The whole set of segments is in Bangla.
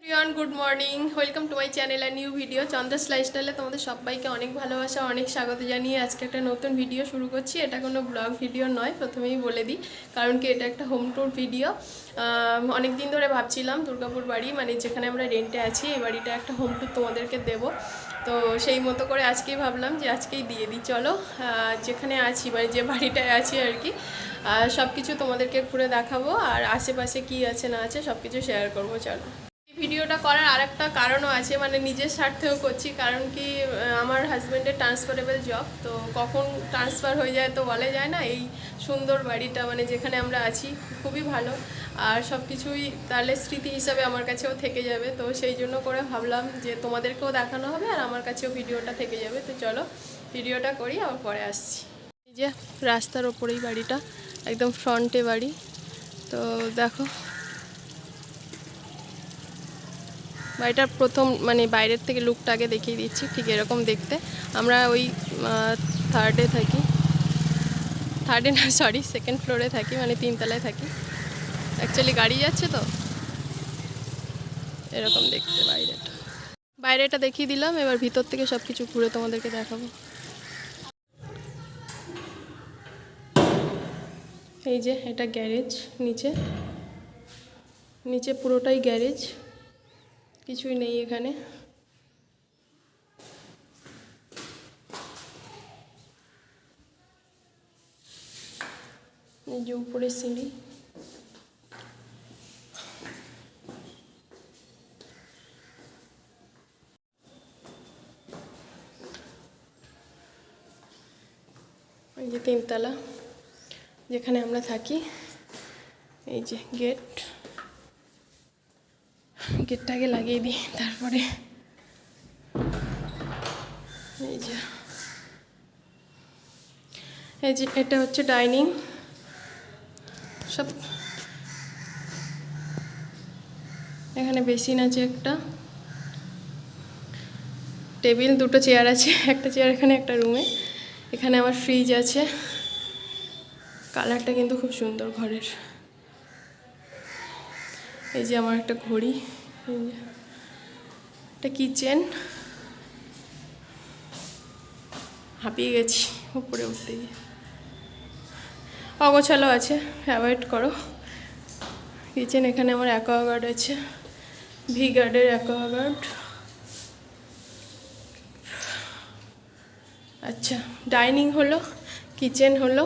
Everyone, good morning. Welcome to my channel আর নিউ ভিডিও চন্দ্রাস লাইফস্টাইলে তোমাদের সবাইকে অনেক ভালোবাসা, অনেক স্বাগত জানিয়ে আজকে একটা নতুন ভিডিও শুরু করছি। এটা কোনো ব্লগ ভিডিও নয়, প্রথমেই বলে দিই, কারণ কি এটা একটা হোম ট্যুর ভিডিও। অনেক দিন ধরে ভাবছিলাম দুর্গাপুর বাড়ি, মানে যেখানে আমরা রেন্টে আছি, এই বাড়িটা একটা হোম ট্যুর তোমাদেরকে দেব। তো সেই মতো করে আজকেই ভাবলাম যে আজকেই দিয়ে দিই। চলো, যেখানে আছি মানে যে বাড়িটায় আছি আর কি, সব কিছু তোমাদেরকে ঘুরে দেখাবো, আর আশেপাশে কি আছে না আছে সব কিছু শেয়ার করবো। চলো। ভিডিওটা করার আরেকটা কারণও আছে, মানে নিজের স্বার্থেও করছি, কারণ কি আমার হাজব্যান্ডের ট্রান্সফারেবল জব, তো কখন ট্রান্সফার হয়ে যায় তো বলা যায় না। এই সুন্দর বাড়িটা মানে যেখানে আমরা আছি খুবই ভালো, আর সব কিছুই তাহলে স্মৃতি হিসাবে আমার কাছেও থেকে যাবে। তো সেই জন্য করে ভাবলাম যে তোমাদেরকেও দেখানো হবে আর আমার কাছেও ভিডিওটা থেকে যাবে। তো চলো ভিডিওটা করি, আবার পরে আসছি। এই যে রাস্তার ওপরেই বাড়িটা, একদম ফ্রন্টে বাড়ি। তো দেখো বাড়িটার প্রথম মানে বাইরের থেকে লুকটা আগে দেখিয়ে দিচ্ছি, ঠিক এরকম দেখতে। আমরা ওই থার্ডে থাকি, থার্ডে না সরি সেকেন্ড ফ্লোরে থাকি, মানে তিনতলায় থাকি। অ্যাকচুয়ালি গাড়ি যাচ্ছে তো এরকম দেখতে বাইরেটা। বাইরেটা দেখিয়ে দিলাম, এবার ভিতর থেকে সব কিছু ঘুরে তোমাদেরকে দেখাবো। এই যে এটা গ্যারেজ, নিচে নিচে পুরোটাই গ্যারেজ, কিছুই নেই এখানে। এই যে উপরে সিঁড়ি, এই যে তিনতলা যেখানে আমরা থাকি। এই যে গেটটাকে লাগিয়ে দিই, তারপরে এই যে এটা হচ্ছে ডাইনিং। সব এখানে বেসিন আছে, একটা টেবিল, দুটো চেয়ার আছে, একটা চেয়ার এখানে, একটা রুমে। এখানে আমার ফ্রিজ আছে, কালারটা কিন্তু খুব সুন্দর ঘরের। এই যে আমার একটা ঘড়ি, এই যে একটা কিচেন। হাঁপিয়ে গেছি উপরে উঠতে গিয়ে, অগোছালো আছে, অ্যাভয়েড করো। কিচেন, এখানে আমার অ্যাকোয়াগার্ড আছে, ভি গার্ডের অ্যাকোয়াগার্ড। আচ্ছা, ডাইনিং হলো, কিচেন হলো,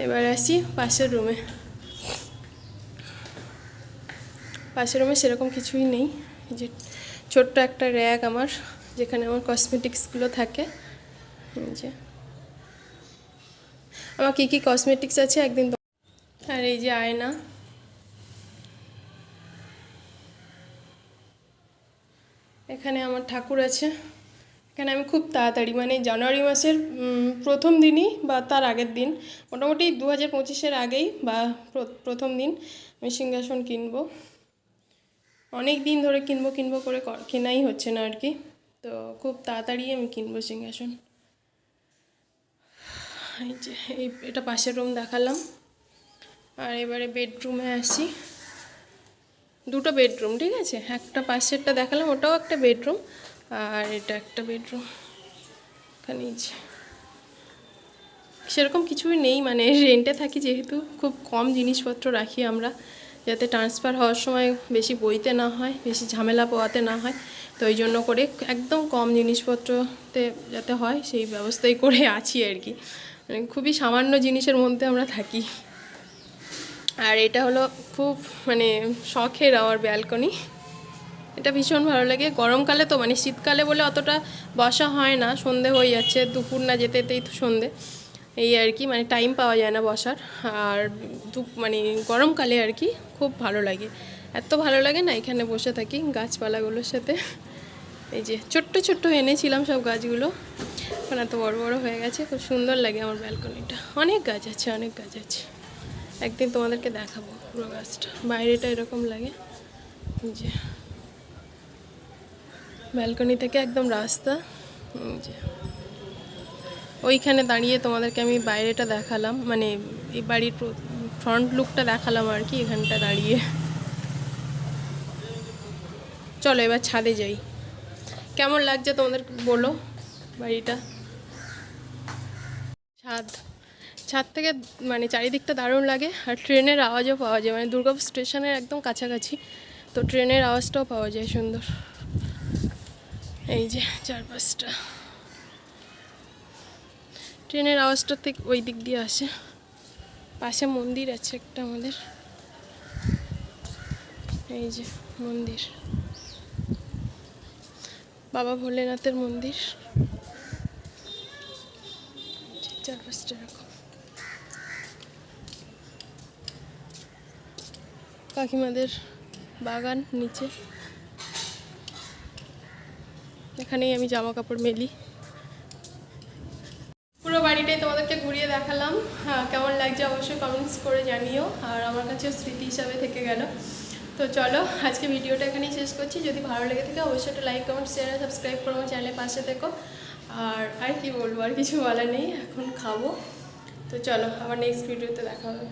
এবার আসি পাশের রুমে। পাশের রুমে সেরকম কিছুই নেই। যে ছোট্ট একটা র্যাক আমার, যেখানে আমার কসমেটিক্সগুলো থাকে। যে আমার কী কী কসমেটিক্স আছে একদিন। আর এই যে আয়না, এখানে আমার ঠাকুর আছে। এখানে আমি খুব তাড়াতাড়ি মানে জানুয়ারি মাসের প্রথম দিনই বা তার আগের দিন, মোটামুটি 2025-এর আগেই বা প্রথম দিন আমি সিংহাসন কিনবো। অনেক দিন ধরে কিনবো করে কেনাই হচ্ছে না আর কি, তো খুব তাড়াতাড়ি আমি কিনবো সিংহাসন। এই যে এটা পাশের রুম দেখালাম, আর এবারে বেডরুমে আসি। দুটো বেডরুম, ঠিক আছে, একটা পাশেরটা দেখালাম, ওটাও একটা বেডরুম, আর এটা একটা বেডরুম। এখানে সেরকম কিছুই নেই, মানে রেন্টে থাকি যেহেতু, খুব কম জিনিসপত্র রাখি আমরা, যাতে ট্রান্সফার হওয়ার সময় বেশি বইতে না হয়, বেশি ঝামেলা পোয়াতে না হয়। তো ওই জন্য করে একদম কম জিনিসপত্রতে যাতে হয় সেই ব্যবস্থাই করে আছি আর কি, মানে খুবই সামান্য জিনিসের মধ্যে আমরা থাকি। আর এটা হলো খুব মানে শখের আমার ব্যালকনি, এটা ভীষণ ভালো লাগে। গরমকালে তো মানে, শীতকালে বলে অতটা বসা হয় না, সন্ধে হয়ে যাচ্ছে, দুপুর না যেতে যেতেই তো সন্ধে, এই আর কি, মানে টাইম পাওয়া যায় না বসার। আর মানে গরমকালে আর কি খুব ভালো লাগে, এত ভালো লাগে না, এখানে বসে থাকি গাছপালাগুলোর সাথে। এই যে ছোট্ট ছোট্ট এনেছিলাম সব গাছগুলো, এখন এত বড় বড় হয়ে গেছে, খুব সুন্দর লাগে আমার ব্যালকনিটা। অনেক গাছ আছে, অনেক গাছ আছে, একদিন তোমাদেরকে দেখাবো পুরো গাছটা। বাইরেটা এরকম লাগে, যে ব্যালকনি থেকে একদম রাস্তা। যে ওইখানে দাঁড়িয়ে তোমাদেরকে আমি বাইরেটা দেখালাম, মানে এই বাড়ির ফ্রন্ট লুকটা দেখালাম আর কি, এখানটা দাঁড়িয়ে। চলো এবার ছাদে যাই। কেমন লাগছে তোমাদের বলো বাড়িটা। ছাদ থেকে মানে চারিদিকটা দারুণ লাগে, আর ট্রেনের আওয়াজও পাওয়া যায়, মানে দুর্গাপুর স্টেশনের একদম কাছাকাছি, তো ট্রেনের আওয়াজটাও পাওয়া যায় সুন্দর। এই যে চারপাশটা, ট্রেনের আওয়াজটা ঠিক ওই দিক দিয়ে আসে। পাশে মন্দির আছে একটা আমাদের, এই যে মন্দির, বাবা ভোলেনাথের মন্দির। চারপাশটা এরকম, কাকিমাদের বাগান নিচে, এখানেই আমি জামা কাপড় মেলি। পুরো বাড়িটাই তোমাদেরকে ঘুরিয়ে দেখালাম। হ্যাঁ, কেমন লাগছে অবশ্যই কমেন্টস করে জানিও, আর আমার কাছেও স্মৃতি হিসাবে থেকে গেল। তো চলো আজকে ভিডিওটা এখানেই শেষ করছি। যদি ভালো লেগে থাকে অবশ্যই একটা লাইক, কমেন্ট, শেয়ার, সাবস্ক্রাইব করো, আমার চ্যানেলের পাশে থেকো। আর কি বলবো, আর কিছু বলার নেই, এখন খাবো। তো চলো আবার নেক্সট ভিডিওতে দেখা হবে।